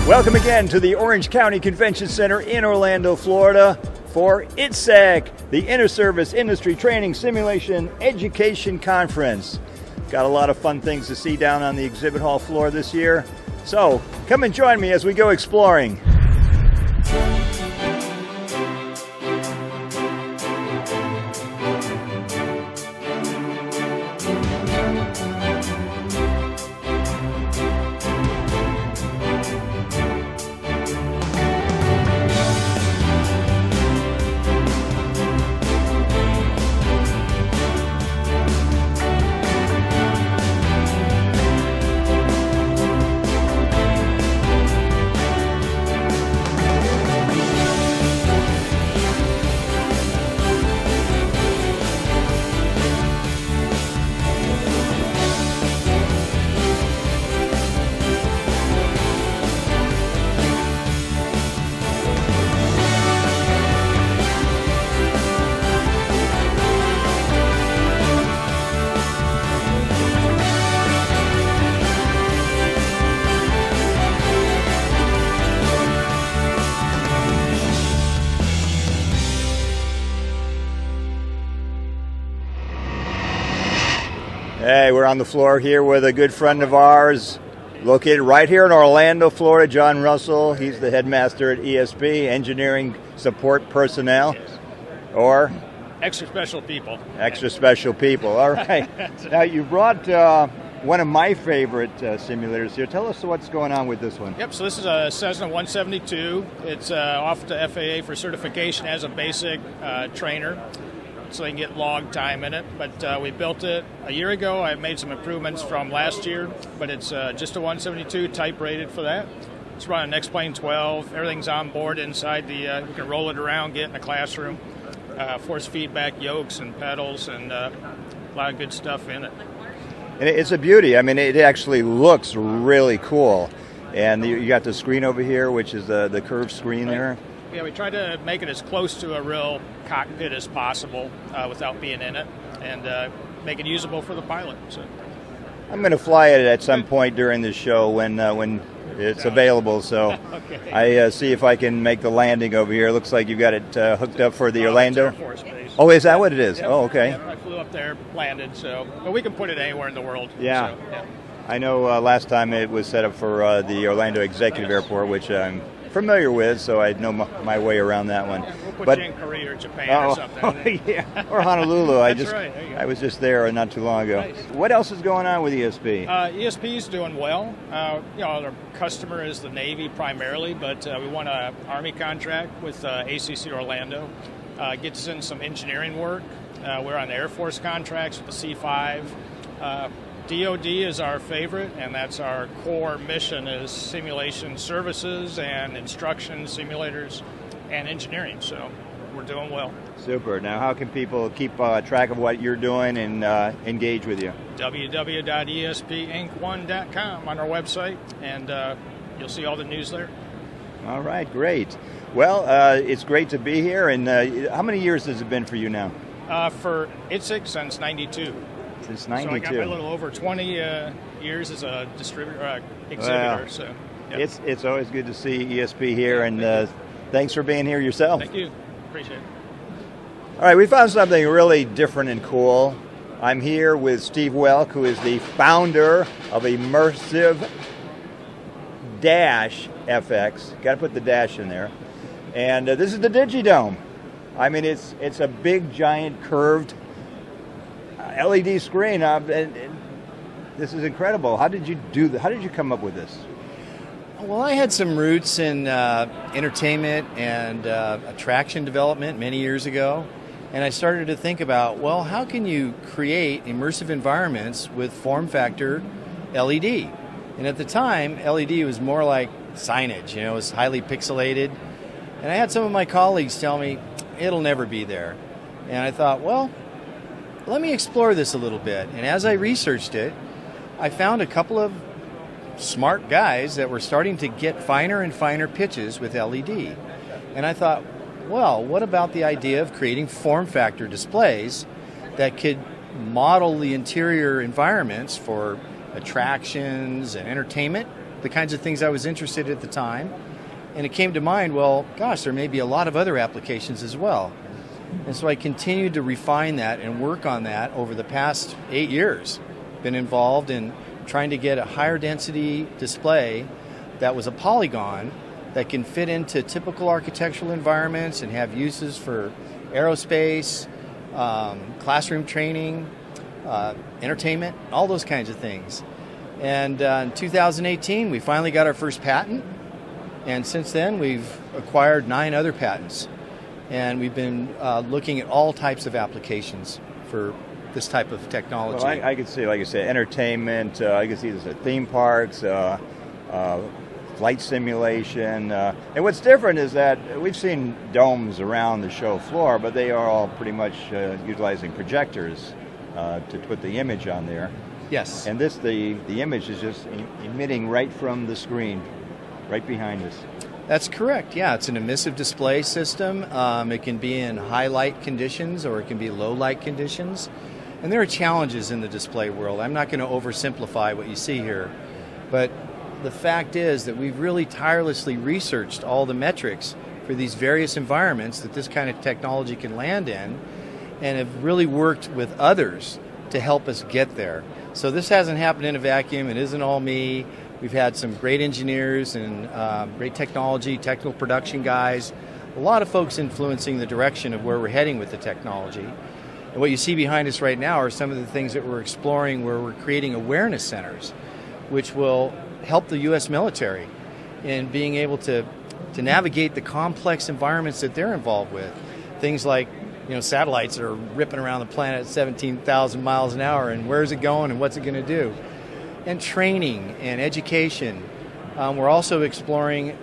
Welcome again to the Orange County Convention Center in Orlando, Florida for ITSEC, the Interservice Industry Training Simulation Education Conference. Got a lot of fun things to see down on the exhibit hall floor this year. So come and join me as we go exploring. Hey, we're on the floor here with a good friend of ours, located right here in Orlando, Florida, John Russell. He's the headmaster at ESP, Engineering Support Personnel, or? Extra Special People. Extra Special People, all right. Now, you brought one of my favorite simulators here. Tell us what's going on with this one. Yep, so this is a Cessna 172. It's off to FAA for certification as a basic trainer, so they can get log time in it. But we built it a year ago. I made some improvements from last year, but it's just a 172, type rated for that. It's running X-Plane 12. Everything's on board inside the, you can roll it around, get in the classroom. Force feedback yokes and pedals, and a lot of good stuff in it. And it's a beauty. I mean, it actually looks really cool. And you got the screen over here, which is the curved screen there. Yeah, we tried to make it as close to a real cockpit as possible without being in it, and make it usable for the pilot. So I'm going to fly it at some point during the show when it's available. So okay. I see if I can make the landing over here. It looks like you got it hooked up for the Orlando. Air Force Base. Oh, is that what it is? Yep. Oh, okay. Yep, I flew up there, landed. So, but we can put it anywhere in the world. Yeah. So, yeah. I know last time it was set up for the Orlando Executive Airport, which I'm familiar with, so I know my way around that one. Yeah, we'll put you in Korea or Japan or something. Yeah, or Honolulu. Right. I was just there not too long ago. Nice. What else is going on with ESP? ESP is doing well. Our customer is the Navy primarily, but we won an Army contract with ACC Orlando. Gets in some engineering work. We're on Air Force contracts with the C-5. DOD is our favorite, and that's our core mission, is simulation services and instruction simulators and engineering. So we're doing well. Super. Now, how can people keep track of what you're doing and engage with you? www.espinc1.com on our website, and you'll see all the news there. All right, great. Well, it's great to be here. And how many years has it been for you now? For ITSEC since '92. Since '92. So I got a little over 20 years as a distributor, exhibitor. Well, so yep. It's always good to see ESP here, and thanks for being here yourself. Thank you. Appreciate it. All right, we found something really different and cool. I'm here with Steve Welk, who is the founder of Immersive Dash FX. Got to put the dash in there. And this is the DigiDome. I mean, it's a big, giant, curved LED screen. And this is incredible. How did you do that? How did you come up with this? Well, I had some roots in entertainment and attraction development many years ago. And I started to think about, well, how can you create immersive environments with form factor LED? And at the time, LED was more like signage. It was highly pixelated. And I had some of my colleagues tell me, it'll never be there. And I thought, well, let me explore this a little bit. And as I researched it, I found a couple of smart guys that were starting to get finer and finer pitches with LED. And I thought, well, what about the idea of creating form factor displays that could model the interior environments for attractions and entertainment the kinds of things I was interested in at the time. And it came to mind, well, gosh, there may be a lot of other applications as well. And so I continued to refine that and work on that over the past 8 years. Been involved in trying to get a higher density display that was a polygon that can fit into typical architectural environments and have uses for aerospace, classroom training, entertainment, all those kinds of things. And in 2018, we finally got our first patent. And since then, we've acquired 9 other patents. And we've been looking at all types of applications for this type of technology. Well, I could see, like you said, entertainment. I could see this at theme parks, flight simulation. And what's different is that we've seen domes around the show floor, but they are all pretty much utilizing projectors to put the image on there. Yes. And this, the image is just emitting right from the screen, right behind us. That's correct. Yeah, it's an emissive display system. It can be in high light conditions or it can be low light conditions. And there are challenges in the display world. I'm not going to oversimplify what you see here. But the fact is that we've really tirelessly researched all the metrics for these various environments that this kind of technology can land in and have really worked with others to help us get there. So this hasn't happened in a vacuum. It isn't all me. We've had some great engineers and great technical production guys, a lot of folks influencing the direction of where we're heading with the technology. And what you see behind us right now are some of the things that we're exploring where we're creating awareness centers, which will help the U.S. military in being able to navigate the complex environments that they're involved with. Things like satellites that are ripping around the planet at 17,000 miles an hour, and where's it going and what's it going to do? And training and education. We're also exploring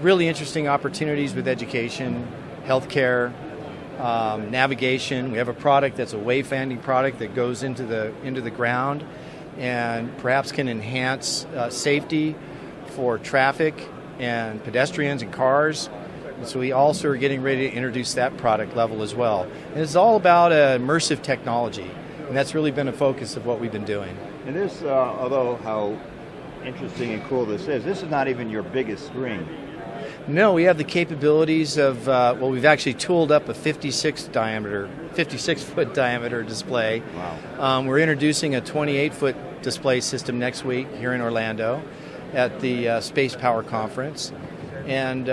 really interesting opportunities with education, healthcare, navigation. We have a product that's a wayfinding product that goes into the ground and perhaps can enhance safety for traffic and pedestrians and cars. And so we also are getting ready to introduce that product level as well. And it's all about immersive technology, and that's really been a focus of what we've been doing. And this, although how interesting and cool this is not even your biggest screen. No, we have the capabilities of, we've actually tooled up a 56-foot diameter display. Wow. We're introducing a 28-foot display system next week here in Orlando at the Space Power Conference. And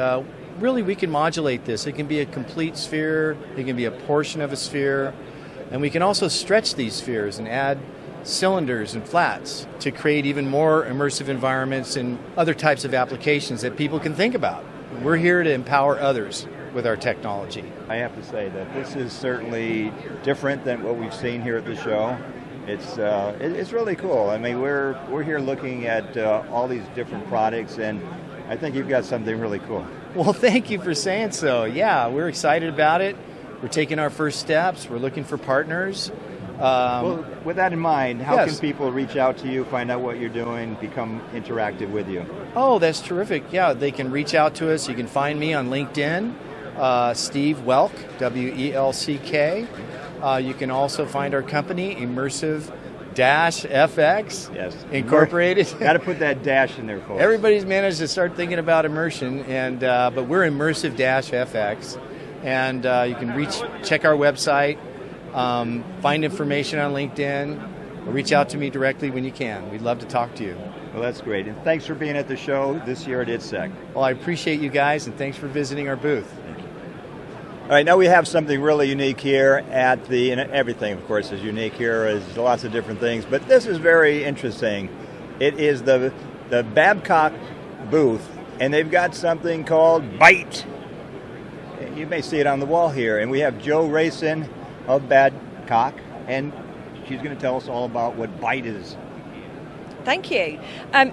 really we can modulate this. It can be a complete sphere, it can be a portion of a sphere, and we can also stretch these spheres and add cylinders and flats to create even more immersive environments and other types of applications that people can think about. We're here to empower others with our technology. I have to say that this is certainly different than what we've seen here at the show. It's really cool. I mean, we're here looking at all these different products, and I think you've got something really cool. Well, thank you for saying so. Yeah, we're excited about it. We're taking our first steps. We're looking for partners. Well, with that in mind, how yes. can people reach out to you, find out what you're doing, become interactive with you? Oh, that's terrific. Yeah, they can reach out to us. You can find me on LinkedIn, Steve Welk, W-E-L-C-K. You can also find our company, Immersive-FX yes. Incorporated. Got to put that dash in there, folks. Everybody's managed to start thinking about immersion, and but we're Immersive-FX. And you can check our website, find information on LinkedIn, or reach out to me directly when you can. We'd love to talk to you. Well, that's great. And thanks for being at the show this year at ITSEC. Well, I appreciate you guys, and thanks for visiting our booth. Thank you. All right, now we have something really unique here at the, and everything, of course, is unique here. There's lots of different things, but this is very interesting. It is the Babcock booth, and they've got something called BITE. You may see it on the wall here, and we have Jo Rayson of Babcock, and she's going to tell us all about what BITE is. Thank you.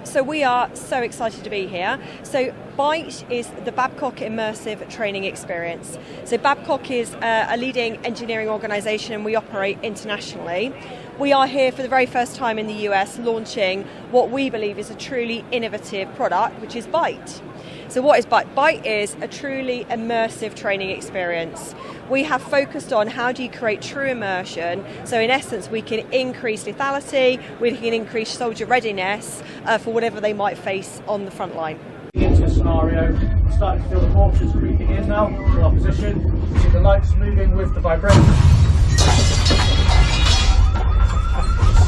So we are so excited to be here. So BITE is the Babcock Immersive Training Experience. So Babcock is a leading engineering organisation and we operate internationally. We are here for the very first time in the US launching what we believe is a truly innovative product, which is BITE. So what is BITE? BITE is a truly immersive training experience. We have focused on how do you create true immersion. So in essence, we can increase lethality, we can increase soldier readiness for whatever they might face on the front line. Into a scenario, we're starting to feel the mortars creeping in now to our position. See the lights moving with the vibration.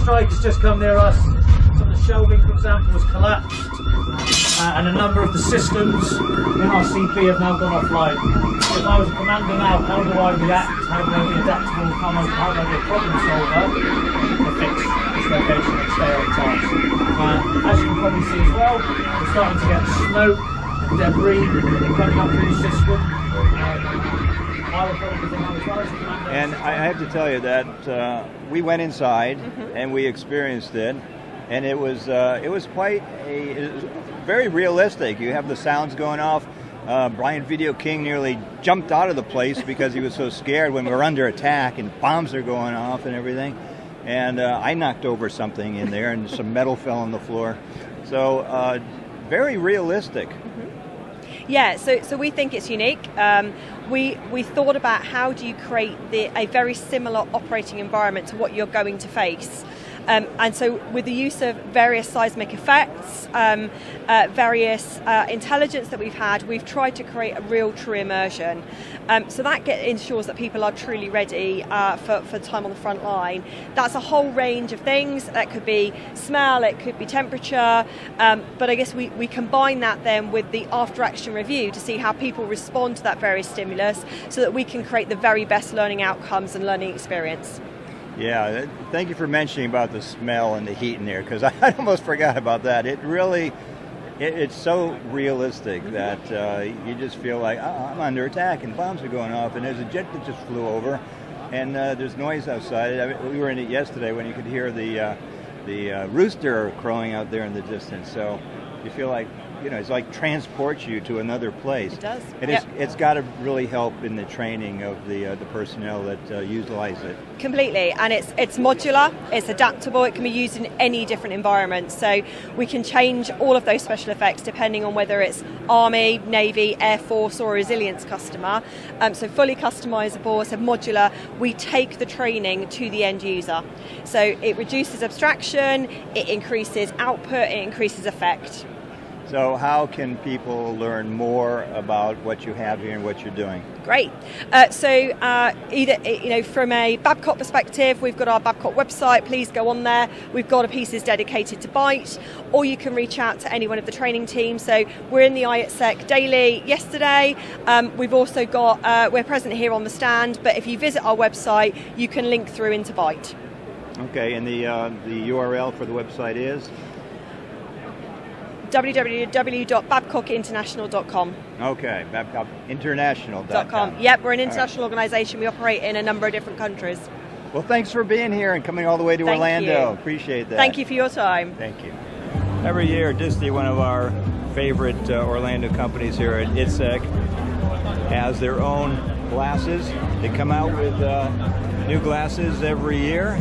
Strike has just come near us. Some of the shelving, for example, has collapsed. And a number of the systems in our CP have now gone offline. So if I was a commander now, how do I react? How do I be adaptable? How do I be a problem solver to fix this location and stay on task? As you can probably see as well, we're starting to get smoke and debris coming up through the system. I would probably think as well as a commander. And I have to tell you that we went inside and we experienced it, and it was quite very realistic. You have the sounds going off. Brian Video King nearly jumped out of the place because he was so scared when we were under attack and bombs are going off and everything. And I knocked over something in there and some metal fell on the floor. So very realistic. Yeah, so we think it's unique. We thought about how do you create a very similar operating environment to what you're going to face. And so with the use of various seismic effects, various intelligence that we've had, we've tried to create a real true immersion. So that ensures that people are truly ready for time on the front line. That's a whole range of things. That could be smell, it could be temperature, but I guess we combine that then with the after action review to see how people respond to that various stimulus so that we can create the very best learning outcomes and learning experience. Yeah, thank you for mentioning about the smell and the heat in there, because I almost forgot about that. It really, it's so realistic that you just feel like, I'm under attack and bombs are going off and there's a jet that just flew over and there's noise outside. I mean, we were in it yesterday when you could hear the rooster crowing out there in the distance. So you feel like, it's like transports you to another place. It does. And it's got to really help in the training of the personnel that utilize it. Completely, and it's modular, it's adaptable, it can be used in any different environment. So we can change all of those special effects depending on whether it's Army, Navy, Air Force or a resilience customer. So fully customizable, so modular, we take the training to the end user. So it reduces abstraction, it increases output, it increases effect. So how can people learn more about what you have here and what you're doing? Great. Either from a Babcock perspective, we've got our Babcock website. Please go on there. We've got a pieces dedicated to BITE, or you can reach out to any one of the training teams. So we're in the ITSEC daily yesterday. We've also got we're present here on the stand. But if you visit our website, you can link through into BITE. Okay, and the URL for the website is www.babcockinternational.com. Okay, babcockinternational.com. Yep, we're an international organisation. We operate in a number of different countries. Well, thanks for being here and coming all the way to Orlando. Appreciate that. Thank you for your time. Thank you. Every year, Disney, one of our favorite Orlando companies here at ITSEC, has their own glasses. They come out with new glasses every year.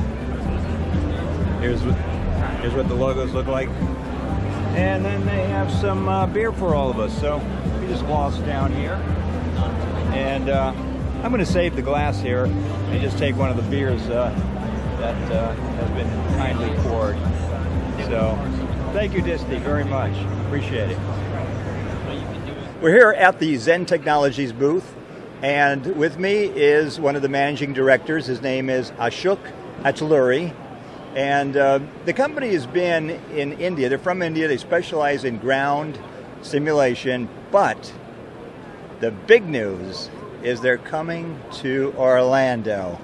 Here's what the logos look like. And then they have some beer for all of us. So we just gloss down here. And I'm going to save the glass here and just take one of the beers that has been kindly poured. So thank you, Disney, very much. Appreciate it. We're here at the Zen Technologies booth. And with me is one of the managing directors. His name is Ashok Atluri. And the company has been in India. They're from India. They specialize in ground simulation. But the big news is they're coming to Orlando.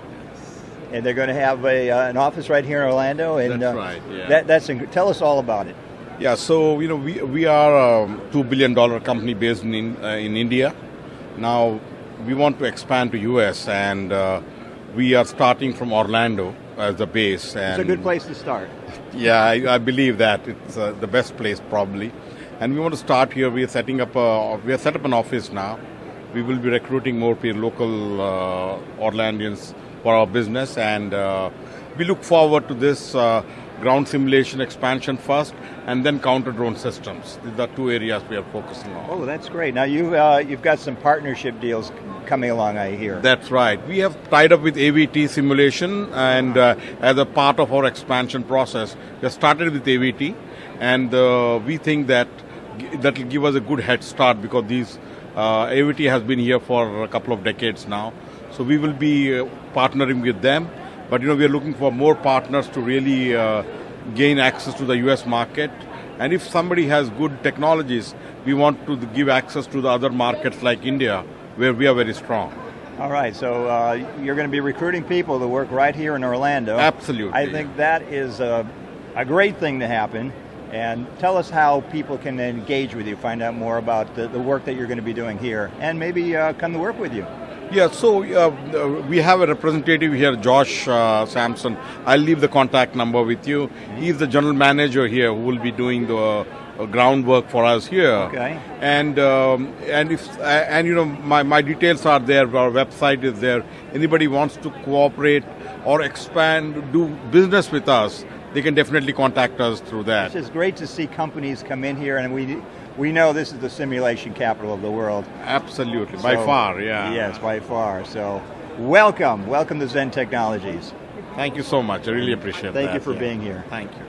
And they're going to have an office right here in Orlando. And that's right, yeah. Tell us all about it. Yeah, so, we are a $2 billion company based in India. Now, we want to expand to U.S. and we are starting from Orlando as the base. And it's a good place to start. Yeah, I believe that. It's the best place probably. and we want to start here. We are set up an office now. We will be recruiting more local Orlandians for our business, and we look forward to this ground simulation expansion first, and then counter-drone systems. These are two areas we are focusing on. Oh, that's great. Now you've got some partnership deals coming along, I hear. That's right. We have tied up with AVT simulation, and as a part of our expansion process, we started with AVT, and we think that will give us a good head start, because these AVT has been here for a couple of decades now. So we will be partnering with them. But we are looking for more partners to really gain access to the U.S. market. And if somebody has good technologies, we want to give access to the other markets like India, where we are very strong. All right, so you're going to be recruiting people to work right here in Orlando. Absolutely. I think that is a great thing to happen. And tell us how people can engage with you, find out more about the work that you're going to be doing here, and maybe come to work with you. Yeah, so we have a representative here, Josh Sampson. I'll leave the contact number with you. He's the general manager here who will be doing the groundwork for us here. Okay. And my details are there. Our website is there. Anybody wants to cooperate or expand, do business with us, they can definitely contact us through that. It's just great to see companies come in here, and we know this is the simulation capital of the world. Absolutely, by far, yeah. Yes, by far. So welcome to Zen Technologies. Thank you so much. I really appreciate that. Thank you for being here. Thank you.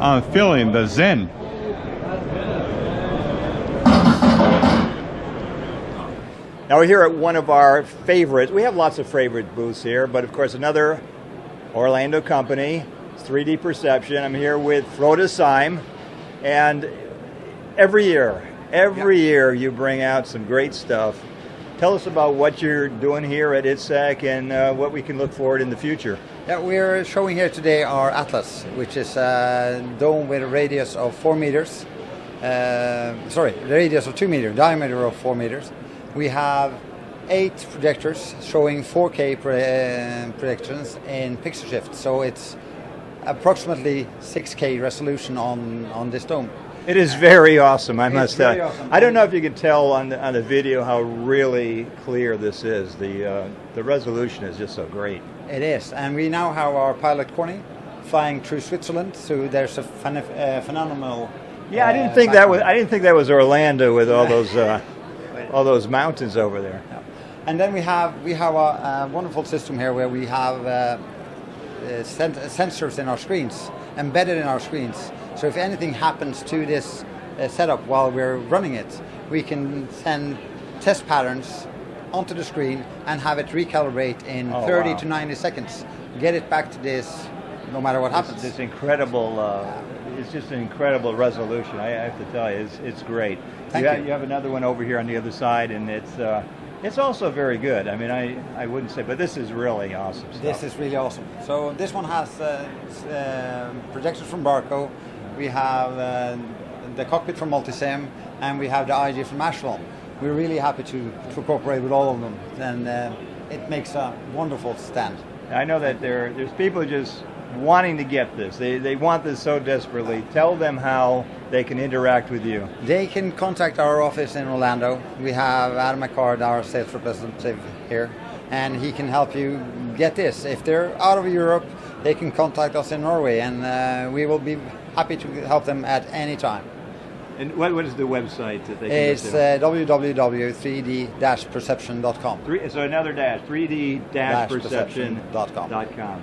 I'm feeling the Zen. Now we're here at one of our favorites. We have lots of favorite booths here, but of course another Orlando company, 3D Perception. I'm here with Frode Syme, and every year you bring out some great stuff. Tell us about what you're doing here at ITSEC and what we can look forward in the future. Yeah, we're showing here today our Atlas, which is a dome with a radius of 4 meters. Radius of 2 meters, diameter of 4 meters. We have 8 projectors showing 4K projections in pixel shift, so it's approximately 6K resolution on this dome. It is very awesome, I must tell you. Awesome. I don't know if you can tell on the video how really clear this is. The resolution is just so great. It is, and we now have our pilot Corny flying through Switzerland, so there's a phenomenal. Yeah, I didn't think that was Orlando with all those mountains over there. Yeah. And then we have a wonderful system here where we have sensors in our screens, embedded in our screens. So if anything happens to this setup while we're running it, we can send test patterns onto the screen and have it recalibrate in 30 to 90 seconds. Get it back to this no matter what happens. It's incredible. It's just an incredible resolution. I have to tell you, it's great. Thank you. You have another one over here on the other side, and it's also very good. I mean, I wouldn't say, but this is really awesome stuff. This is really awesome. So this one has projections from Barco. We have the cockpit from Multisim, and we have the IG from Ashland. We're really happy to cooperate with all of them, and it makes a wonderful stand. I know that there's people just wanting to get this. They want this so desperately. Tell them how they can interact with you. They can contact our office in Orlando. We have Adam McCard, our sales representative here, and he can help you get this. If they're out of Europe, they can contact us in Norway, and we will be happy to help them at any time. And what is the website that they can It's www.3d-perception.com. So another dash, 3d-perception.com.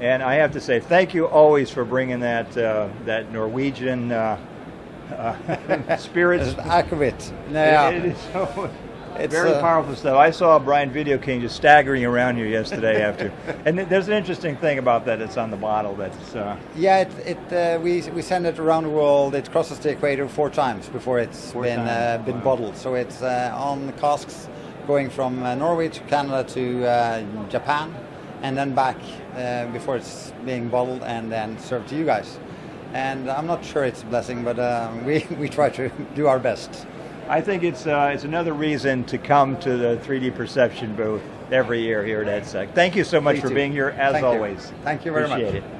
And I have to say, thank you always for bringing that Norwegian spirits. Akavit. It is so very powerful stuff. I saw Brian Video King just staggering around here yesterday after. And there's an interesting thing about that. It's on the bottle. That's we send it around the world. It crosses the equator 4 times before it's been bottled. So it's on the casks going from Norway to Canada to Japan, and then back before it's being bottled and then served to you guys. And I'm not sure it's a blessing, but we try to do our best. I think it's another reason to come to the 3D Perception booth every year here at ITSEC. Thank you so much for being here, as always. Thank you very much. Appreciate it.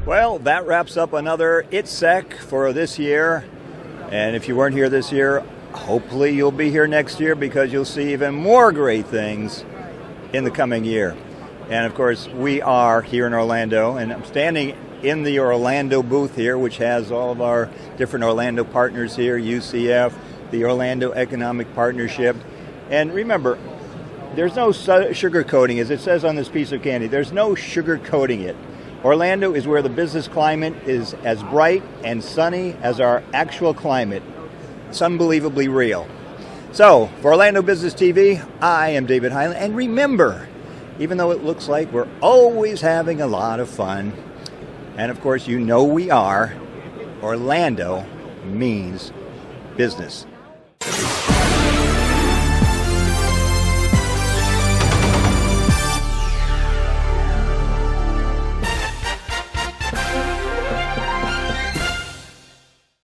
Well, that wraps up another ITSEC for this year. And if you weren't here this year, hopefully you'll be here next year because you'll see even more great things in the coming year. And of course, we are here in Orlando, and I'm standing in the Orlando booth here, which has all of our different Orlando partners here, UCF, the Orlando Economic Partnership. And remember, there's no sugarcoating, as it says on this piece of candy. There's no sugarcoating it. Orlando is where the business climate is as bright and sunny as our actual climate. It's unbelievably real. So, for Orlando Business TV, I am David Highland. And remember, even though it looks like we're always having a lot of fun, and of course you know we are, Orlando means business.